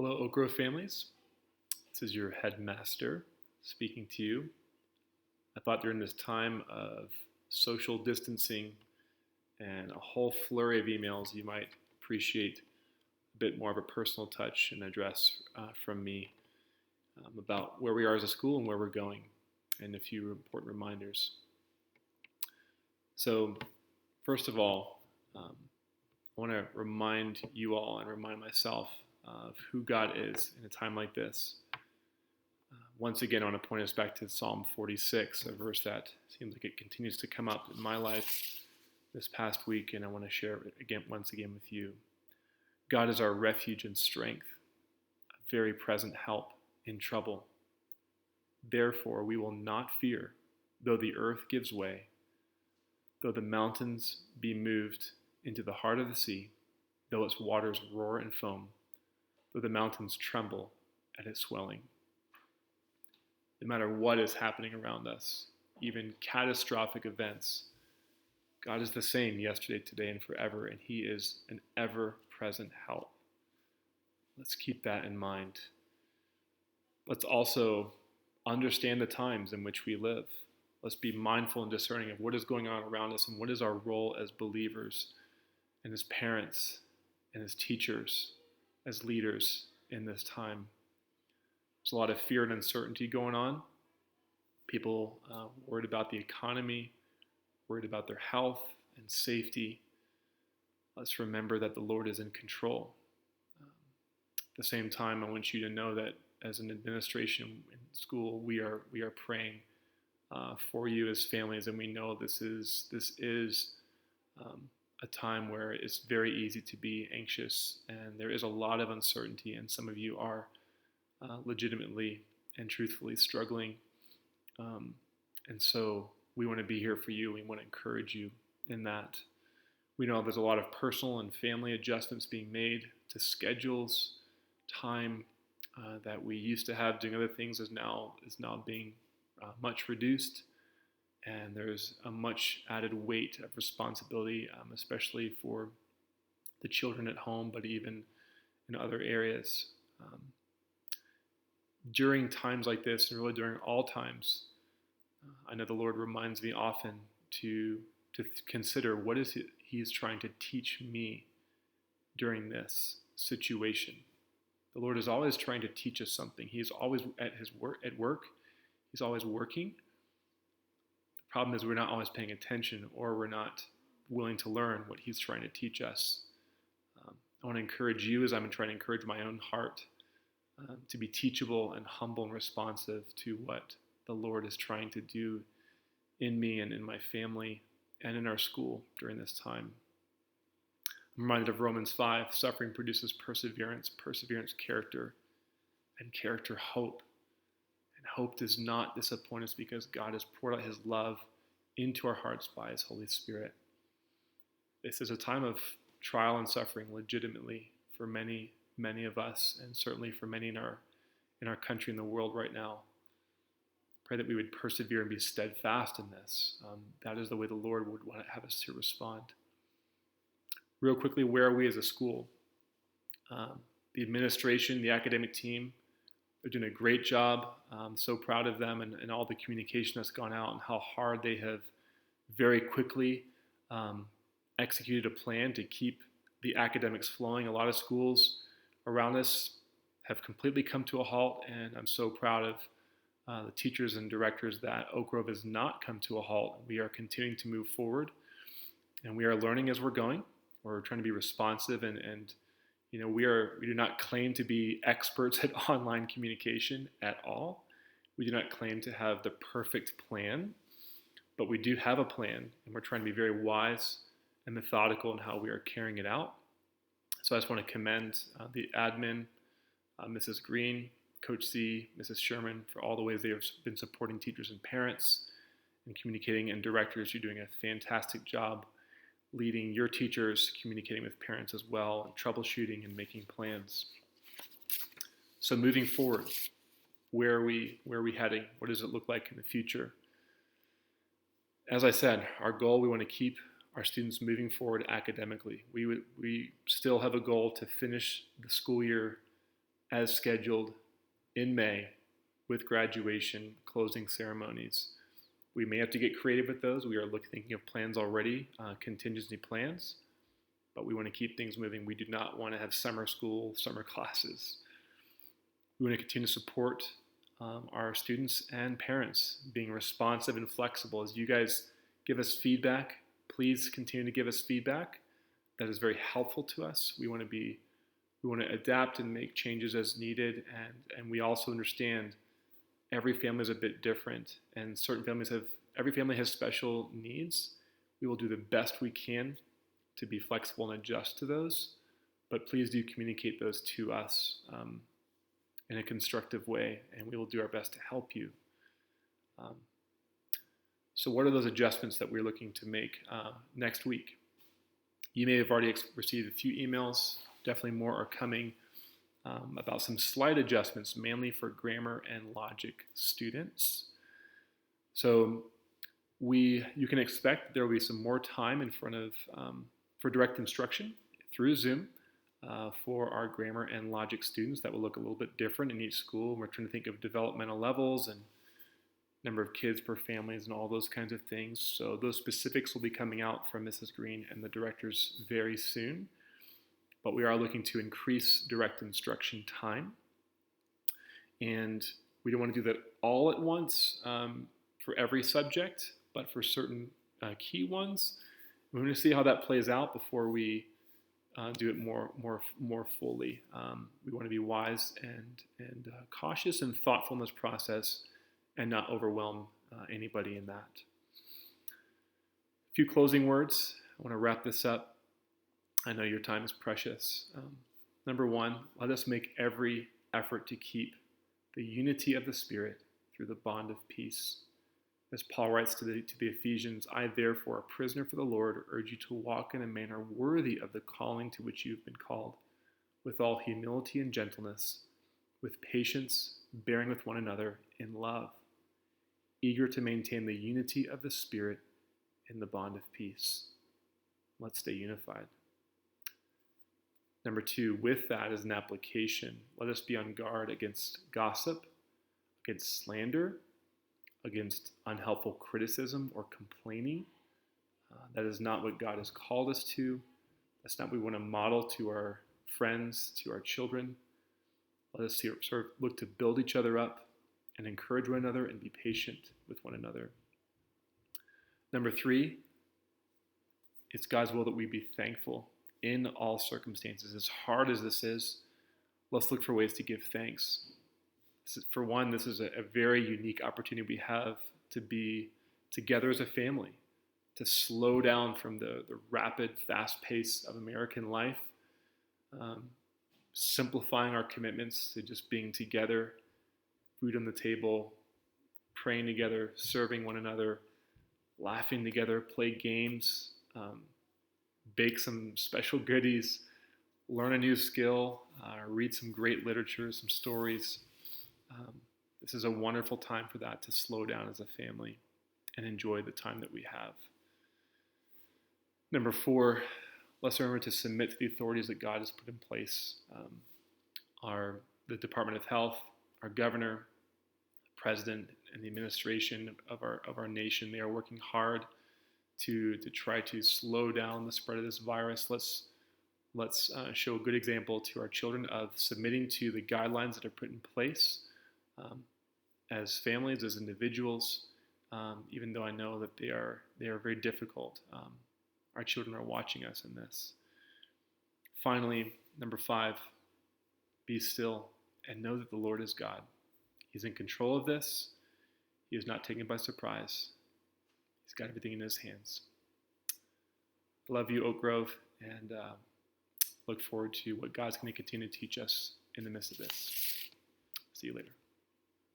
Hello, Oak Grove families. This is your headmaster speaking to you. I thought during this time of social distancing and a whole flurry of emails, you might appreciate a bit more of a personal touch and address from me about where we are as a school and where we're going, and a few important reminders. So, first of all, I want to remind you all and remind myself of who God is in a time like this. Once again, I want to point us back to Psalm 46, a verse that seems like it continues to come up in my life this past week, and I want to share it once again with you. God is our refuge and strength, a very present help in trouble. Therefore, we will not fear, though the earth gives way, though the mountains be moved into the heart of the sea, though its waters roar and foam, though the mountains tremble at its swelling. No matter what is happening around us, even catastrophic events, God is the same yesterday, today, and forever, and He is an ever-present help. Let's keep that in mind. Let's also understand the times in which we live. Let's be mindful and discerning of what is going on around us and what is our role as believers and as parents and as teachers, as leaders in this time. There's a lot of fear and uncertainty going on. People worried about the economy, worried about their health and safety. Let's remember that the Lord is in control. At the same time, I want you to know that as an administration in school, we are praying for you as families, and we know this is a time where it's very easy to be anxious, and there is a lot of uncertainty, and some of you are legitimately and truthfully struggling. And so we want to be here for you. We want to encourage you in that. We know there's a lot of personal and family adjustments being made to schedules. Time that we used to have doing other things is now being much reduced. And there's a much added weight of responsibility, especially for the children at home, but even in other areas. During times like this, and really during all times, I know the Lord reminds me often to consider what is it He is trying to teach me during this situation. The Lord is always trying to teach us something. He is always at work. He's always working. The problem is we're not always paying attention, or we're not willing to learn what He's trying to teach us. I want to encourage you, as I'm trying to encourage my own heart, to be teachable and humble and responsive to what the Lord is trying to do in me and in my family and in our school during this time. I'm reminded of Romans 5, suffering produces perseverance, perseverance character, and character hope. And hope does not disappoint us because God has poured out His love into our hearts by His Holy Spirit. This is a time of trial and suffering legitimately for many of us, and certainly for many in our country and the world right now. Pray that we would persevere and be steadfast in this. That is the way the Lord would want to have us to respond. Real quickly, where are we as a school? The administration, the academic team, they're doing a great job. I'm so proud of them and all the communication that's gone out, and how hard they have very quickly executed a plan to keep the academics flowing. A lot of schools around us have completely come to a halt, and I'm so proud of the teachers and directors that Oak Grove has not come to a halt. We are continuing to move forward, and we are learning as we're going. We're trying to be responsive, and we do not claim to be experts at online communication at all. We do not claim to have the perfect plan, but we do have a plan, and we're trying to be very wise and methodical in how we are carrying it out. So I just want to commend the admin, Mrs. Green, Coach C, Mrs. Sherman, for all the ways they have been supporting teachers and parents and communicating, and directors. You're doing a fantastic job leading your teachers, communicating with parents as well, and troubleshooting and making plans. So moving forward, where are we heading? What does it look like in the future? As I said, our goal, we want to keep our students moving forward academically. We still have a goal to finish the school year as scheduled in May with graduation, closing ceremonies. We may have to get creative with those. We are thinking of plans already, contingency plans, but we want to keep things moving. We do not want to have summer school, summer classes. We want to continue to support our students and parents, being responsive and flexible. As you guys give us feedback, please continue to give us feedback. That is very helpful to us. We want to adapt and make changes as needed, and we also understand every family is a bit different, and every family has special needs. We will do the best we can to be flexible and adjust to those, but please do communicate those to us in a constructive way, and we will do our best to help you. So what are those adjustments that we're looking to make next week? You may have already received a few emails. Definitely more are coming about some slight adjustments, mainly for grammar and logic students. So you can expect there will be some more time in front of for direct instruction through Zoom for our grammar and logic students. That will look a little bit different in each school. We're trying to think of developmental levels and number of kids per families and all those kinds of things. So those specifics will be coming out from Mrs. Green and the directors very soon. But we are looking to increase direct instruction time. And we don't want to do that all at once for every subject, but for certain key ones. We're going to see how that plays out before we do it more fully. We want to be wise and cautious and thoughtful in this process and not overwhelm anybody in that. A few closing words. I want to wrap this up. I know your time is precious. Number one, let us make every effort to keep the unity of the Spirit through the bond of peace. As Paul writes to the Ephesians, I therefore, a prisoner for the Lord, urge you to walk in a manner worthy of the calling to which you've been called, with all humility and gentleness, with patience, bearing with one another in love, eager to maintain the unity of the Spirit in the bond of peace. Let's stay unified. Number two, with that as an application, let us be on guard against gossip, against slander, against unhelpful criticism or complaining. That is not what God has called us to. That's not what we want to model to our friends, to our children. Let us sort of look to build each other up and encourage one another and be patient with one another. Number three, it's God's will that we be thankful in all circumstances. As hard as this is, let's look for ways to give thanks. For one, this is a very unique opportunity we have to be together as a family, to slow down from the rapid, fast pace of American life, simplifying our commitments to just being together, food on the table, praying together, serving one another, laughing together, play games, bake some special goodies, learn a new skill, read some great literature, some stories. This is a wonderful time for that, to slow down as a family and enjoy the time that we have. Number four, let's remember to submit to the authorities that God has put in place. The Department of Health, our governor, president, and the administration of our nation. They are working hard to try to slow down the spread of this virus. Let's show a good example to our children of submitting to the guidelines that are put in place as families, as individuals, even though I know that they are very difficult. Our children are watching us in this. Finally, number five, be still and know that the Lord is God. He's in control of this. He is not taken by surprise. He's got everything in his hands. Love you, Oak Grove, and look forward to what God's going to continue to teach us in the midst of this. See you later.